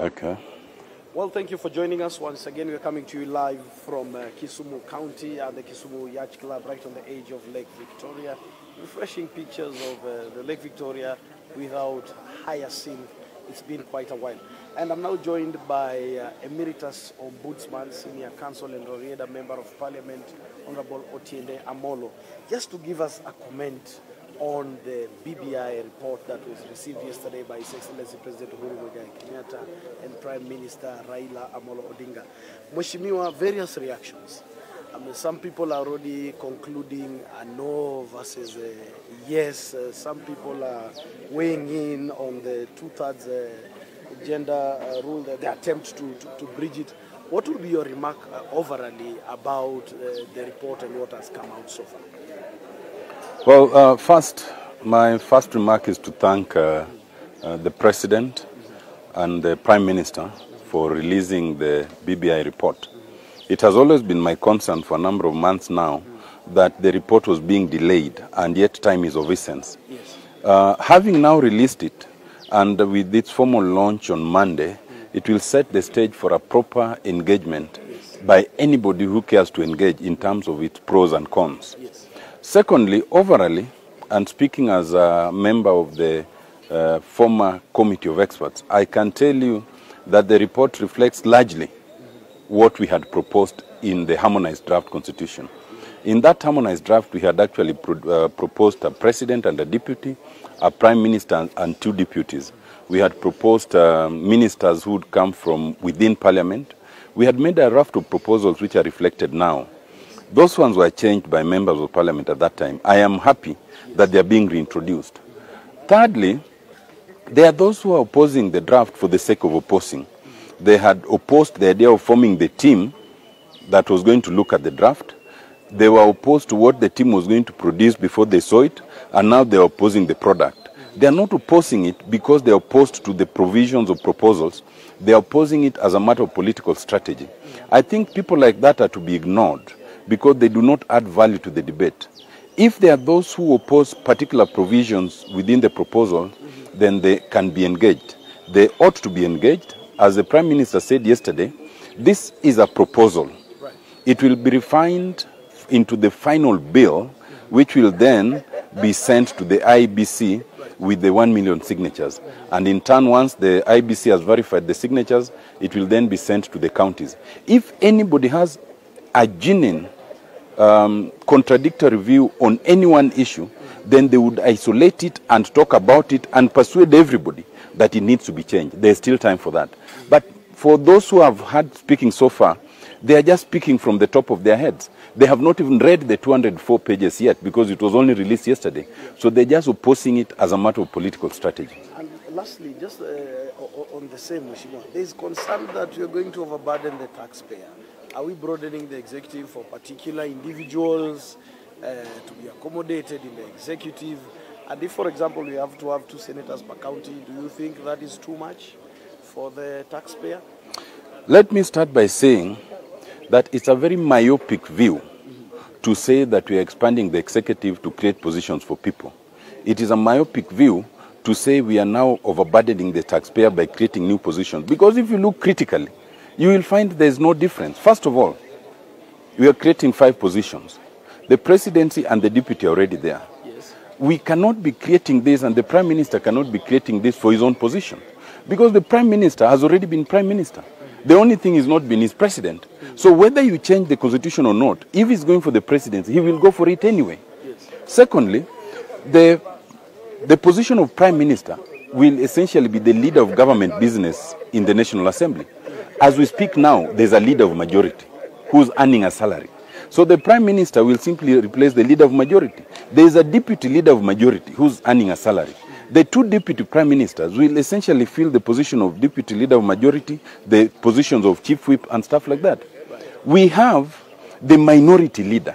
Okay. Well, thank you for joining us once again. We're coming to you live from Kisumu County at the Kisumu Yacht Club, right on the edge of Lake Victoria. Refreshing pictures of the Lake Victoria without hyacinth. It's been quite a while. And I'm now joined by Emeritus Ombudsman, Senior Counsel and Rorieda Member of Parliament, Honorable Otiende Amolo, just to give us a comment on the BBI report that was received yesterday by His Excellency President Uhuru Kenyatta and Prime Minister Raila Odinga. Mheshimiwa, various reactions. Some people are already concluding a no versus a yes. Some people are weighing in on the two-thirds gender rule, the attempt to bridge it. What would be your remark overall about the report and what has come out so far? Well, my first remark is to thank the President and the Prime Minister for releasing the BBI report. It has always been my concern for a number of months now that the report was being delayed, and yet time is of essence. Yes. Having now released it, and with its formal launch on Monday, it will set the stage for a proper engagement by anybody who cares to engage in terms of its pros and cons. Yes. Secondly, overall, and speaking as a member of the former committee of experts, I can tell you that the report reflects largely what we had proposed in the harmonized draft constitution. In that harmonized draft, we had actually proposed a president and a deputy, a prime minister and two deputies. We had proposed ministers who would come from within parliament. We had made a raft of proposals which are reflected now. Those ones were changed by members of parliament at that time. I am happy that they are being reintroduced. Thirdly, there are those who are opposing the draft for the sake of opposing. They had opposed the idea of forming the team that was going to look at the draft. They were opposed to what the team was going to produce before they saw it, and now they are opposing the product. They are not opposing it because they are opposed to the provisions of proposals. They are opposing it as a matter of political strategy. I think people like that are to be ignored because they do not add value to the debate. If there are those who oppose particular provisions within the proposal, then they can be engaged. They ought to be engaged. As the Prime Minister said yesterday, this is a proposal. Right. It will be refined into the final bill, which will then be sent to the IBC with the 1 million signatures. And in turn, once the IBC has verified the signatures, it will then be sent to the counties. If anybody has a genuine contradictory view on any one issue, then they would isolate it and talk about it and persuade everybody that it needs to be changed. There's still time for that. But for those who have had speaking so far, they are just speaking from the top of their heads. They have not even read the 204 pages yet because it was only released yesterday. So they're just opposing it as a matter of political strategy. And lastly, just on the same, Mheshimiwa, there is concern that we are going to overburden the taxpayer. Are we broadening the executive for particular individuals to be accommodated in the executive? And if, for example, we have to have 2 senators per county, do you think that is too much for the taxpayer? Let me start by saying that it's a very myopic view to say that we are expanding the executive to create positions for people. It is a myopic view to say we are now overburdening the taxpayer by creating new positions. Because if you look critically, you will find there is no difference. First of all, we are creating 5 positions. The presidency and the deputy are already there. Yes. We cannot be creating this, and the Prime Minister cannot be creating this for his own position. Because the Prime Minister has already been Prime Minister. The only thing he's not been is President. So whether you change the constitution or not, if he's going for the presidency, he will go for it anyway. Yes. Secondly, the position of Prime Minister will essentially be the leader of government business in the National Assembly. As we speak now, there's a leader of majority who's earning a salary. So the Prime Minister will simply replace the leader of majority. There is a deputy leader of majority who's earning a salary. The 2 deputy prime ministers will essentially fill the position of deputy leader of majority, the positions of chief whip and stuff like that. We have the minority leader.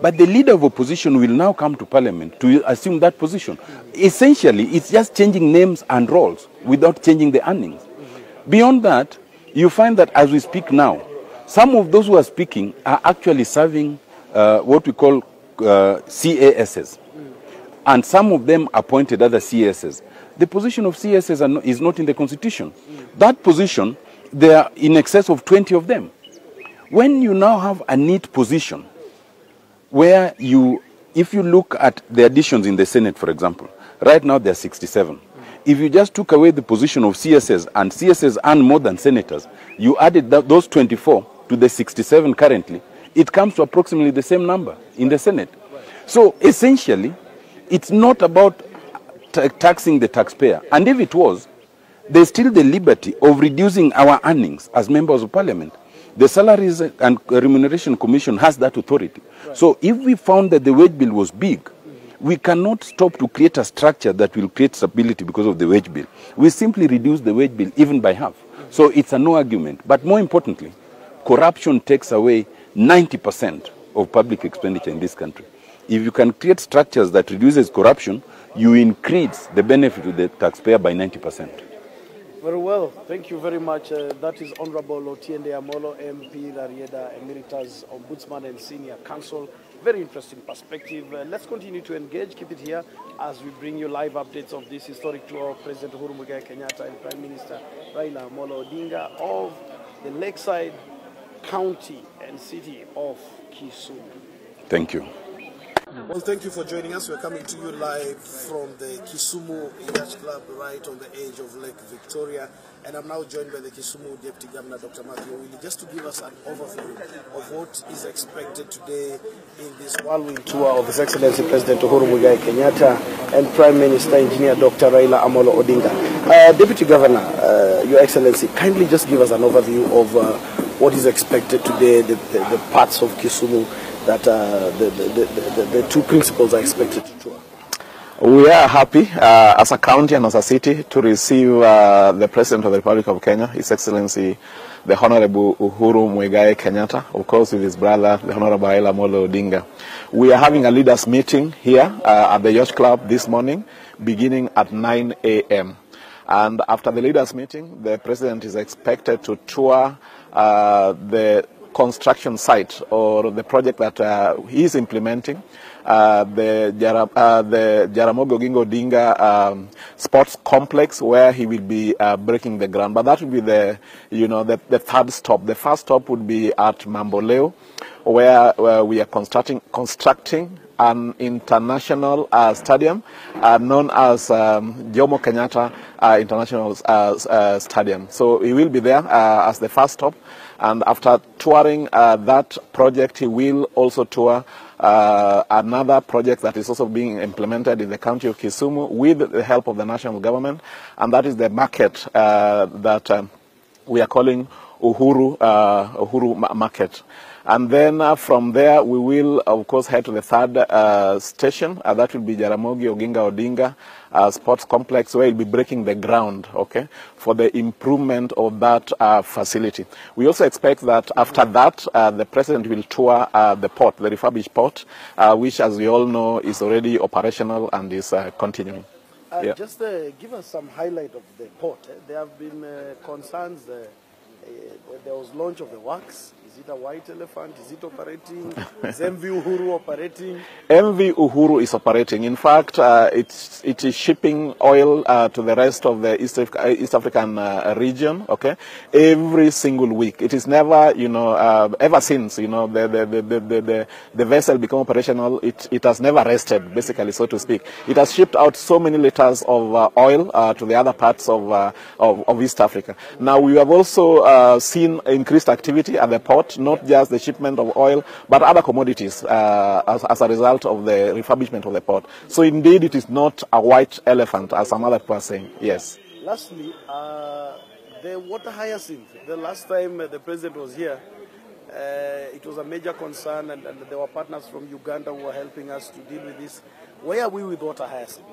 But the leader of opposition will now come to parliament to assume that position. Essentially, it's just changing names and roles without changing the earnings. Beyond that, you find that as we speak now, some of those who are speaking are actually serving what we call CASs. And some of them appointed other CASs. The position of CSs is not in the Constitution. That position, there are in excess of 20 of them. When you now have a neat position where if you look at the additions in the Senate, for example, right now there are 67. If you just took away the position of CSs, and CSs earn more than senators, you added those 24 to the 67 currently, it comes to approximately the same number in the Senate. So essentially, it's not about taxing the taxpayer. And if it was, there's still the liberty of reducing our earnings as members of parliament. The Salaries and Remuneration Commission has that authority. Right. So if we found that the wage bill was big, we cannot stop to create a structure that will create stability because of the wage bill. We simply reduce the wage bill even by half. So it's a no argument. But more importantly, corruption takes away 90% of public expenditure in this country. If you can create structures that reduces corruption, you increase the benefit to the taxpayer by 90%. Very well. Thank you very much. That is Honorable Otiende Amolo, MP, Rarieda Emeritus, Ombudsman and Senior Counsel. Very interesting perspective. Let's continue to engage. Keep it here as we bring you live updates of this historic tour of President Uhuru Kenyatta and Prime Minister Raila Odinga of the lakeside county and city of Kisumu. Thank you. Well, thank you for joining us. We're coming to you live from the Kisumu Yacht Club right on the edge of Lake Victoria. And I'm now joined by the Kisumu Deputy Governor, Dr. Matthew Willie, just to give us an overview of what is expected today in this whirlwind tour of His Excellency President Uhuru Kenyatta and Prime Minister Engineer Dr. Raila Odinga. Deputy Governor, Your Excellency, kindly just give us an overview of what is expected today, the parts of Kisumu that the two principals are expected to tour. We are happy as a county and as a city to receive the President of the Republic of Kenya, His Excellency the Honorable Uhuru Kenyatta, of course with his brother, the Honorable Raila Odinga. We are having a leaders meeting here at the Yacht Club this morning, beginning at 9 a.m. And after the leaders meeting, the President is expected to tour the construction site or the project that he is implementing, the Jaramogi Oginga sports complex, where he will be breaking the ground. But that will be the third stop. The first stop would be at Mamboleo, where we are constructing an international stadium known as Jomo Kenyatta International Stadium. So he will be there as the first stop. And after touring that project, he will also tour another project that is also being implemented in the county of Kisumu with the help of the national government, and that is the market that we are calling Uhuru Market. And then from there, we will, of course, head to the third station. That will be Jaramogi Oginga Odinga Sports Complex, where we'll be breaking the ground, okay, for the improvement of that facility. We also expect that after that, the President will tour the port, the refurbished port, which, as we all know, is already operational and is continuing. Yeah. Just give us some highlight of the port. There have been concerns. There was launch of the works. Is it a white elephant? Is it operating? Is MV Uhuru operating? MV Uhuru is operating. In fact, it is shipping oil to the rest of the East African region. Okay, every single week. It is never, ever since the vessel became operational. It has never rested, basically, so to speak. It has shipped out so many liters of oil to the other parts of East Africa. Now we have also seen increased activity at the port. Not just the shipment of oil, but other commodities as a result of the refurbishment of the port. So indeed, it is not a white elephant, as some other people are saying. Yes. Lastly, the water hyacinth. The last time the President was here, it was a major concern, and there were partners from Uganda who were helping us to deal with this. Where are we with water hyacinth?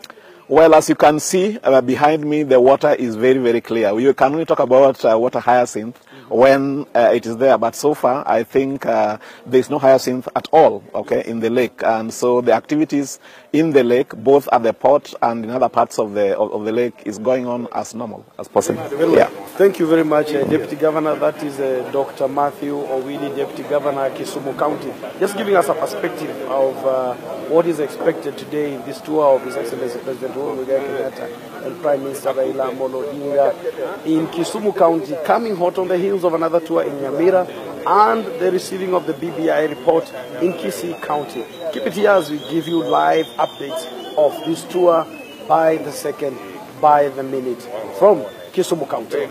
Well, as you can see behind me, the water is very, very clear. We can only talk about water hyacinth when it is there, but so far I think there is no hyacinth at all, okay, in the lake, and so the activities in the lake, both at the port and in other parts of the lake, is going on as normal as possible. Yeah. Thank you very much, Deputy Governor. That is Dr. Matthew Owili, Deputy Governor, Kisumu County, just giving us a perspective of what is expected today in this tour of His Excellency President Uhuru Kenyatta and Prime Minister Raila Odinga in Kisumu County, coming hot on the heels of another tour in Nyamira and the receiving of the BBI report in Kisii County. Keep it here as we give you live updates of this tour by the second, by the minute from Kisumu County.